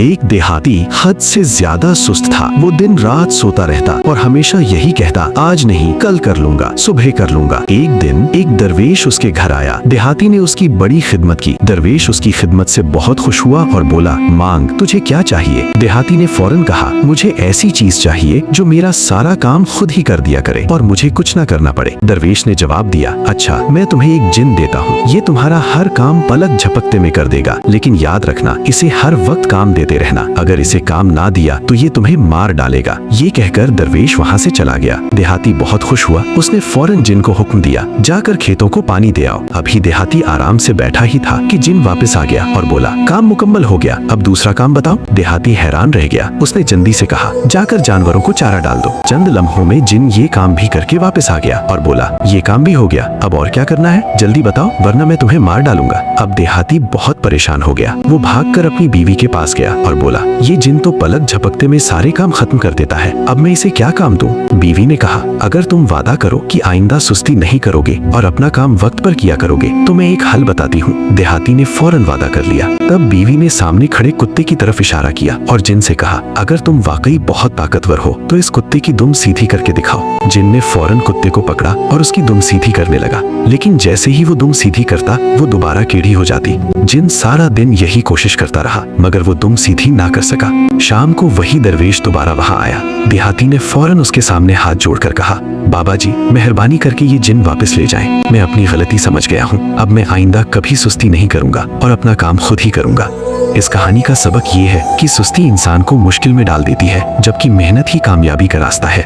एक देहाती हद से ज्यादा सुस्त था। वो दिन रात सोता रहता और हमेशा यही कहता, आज नहीं कल कर लूंगा, सुबह कर लूंगा। एक दिन एक दरवेश उसके घर आया। देहाती ने उसकी बड़ी खिदमत की। दरवेश उसकी खिदमत से बहुत खुश हुआ और बोला, मांग, तुझे क्या चाहिए? देहाती ने फौरन कहा, मुझे ऐसी चीज चाहिए जो मेरा सारा काम खुद ही कर दिया करे और मुझे कुछ न करना पड़े। दरवेश ने जवाब दिया, अच्छा, मैं तुम्हें एक जिन देता हूँ। ये तुम्हारा हर काम पलक झपकते में कर देगा, लेकिन याद रखना, इसे हर वक्त काम देते रहना। अगर इसे काम ना दिया तो ये तुम्हें मार डालेगा। ये कहकर दरवेश वहाँ से चला गया। देहाती बहुत खुश हुआ। उसने फौरन जिन को हुक्म दिया, जाकर खेतों को पानी दे आओ। अभी देहाती आराम से बैठा ही था कि जिन वापस आ गया और बोला, काम मुकम्मल हो गया, अब दूसरा काम बताओ। देहाती हैरान रह गया। उसने जल्दी से कहा, जाकर जानवरों को चारा डाल दो। चंद लम्हों में जिन ये काम भी करके वापस आ गया और बोला, ये काम भी हो गया, अब और क्या करना है? जल्दी बताओ, वरना मैं तुम्हें मार डालूंगा। अब देहाती बहुत परेशान हो गया। वो भागकर अपनी बीवी के पास गया और बोला, ये जिन तो पलक झपकते में सारे काम खत्म कर देता है, अब मैं इसे क्या काम दूं? बीवी ने कहा, अगर तुम वादा करो कि आइंदा सुस्ती नहीं करोगे और अपना काम वक्त पर किया करोगे तो मैं एक हल बताती हूँ। देहाती ने फौरन वादा कर लिया। तब बीवी ने सामने खड़े कुत्ते की तरफ इशारा किया और जिन से कहा, अगर तुम वाकई बहुत ताकतवर हो तो इस कुत्ते की दुम सीधी करके दिखाओ। जिन ने फौरन कुत्ते को पकड़ा और उसकी दुम सीधी करने लगा, लेकिन जैसे ही वो दुम सीधी करता वो दोबारा टेढ़ी हो जाती। जिन सारा दिन यही कोशिश करता रहा मगर वो दुम सीधी ना कर सका। शाम को वही दरवेश दोबारा वहां आया। देहाती ने फौरन उसके सामने हाथ जोड़कर कहा, बाबा जी, मेहरबानी करके ये जिन वापस ले जाएं। मैं अपनी गलती समझ गया हूँ। अब मैं आइंदा कभी सुस्ती नहीं करूंगा और अपना काम खुद ही करूंगा। इस कहानी का सबक ये है कि सुस्ती इंसान को मुश्किल में डाल देती है, जबकि मेहनत ही कामयाबी का रास्ता है।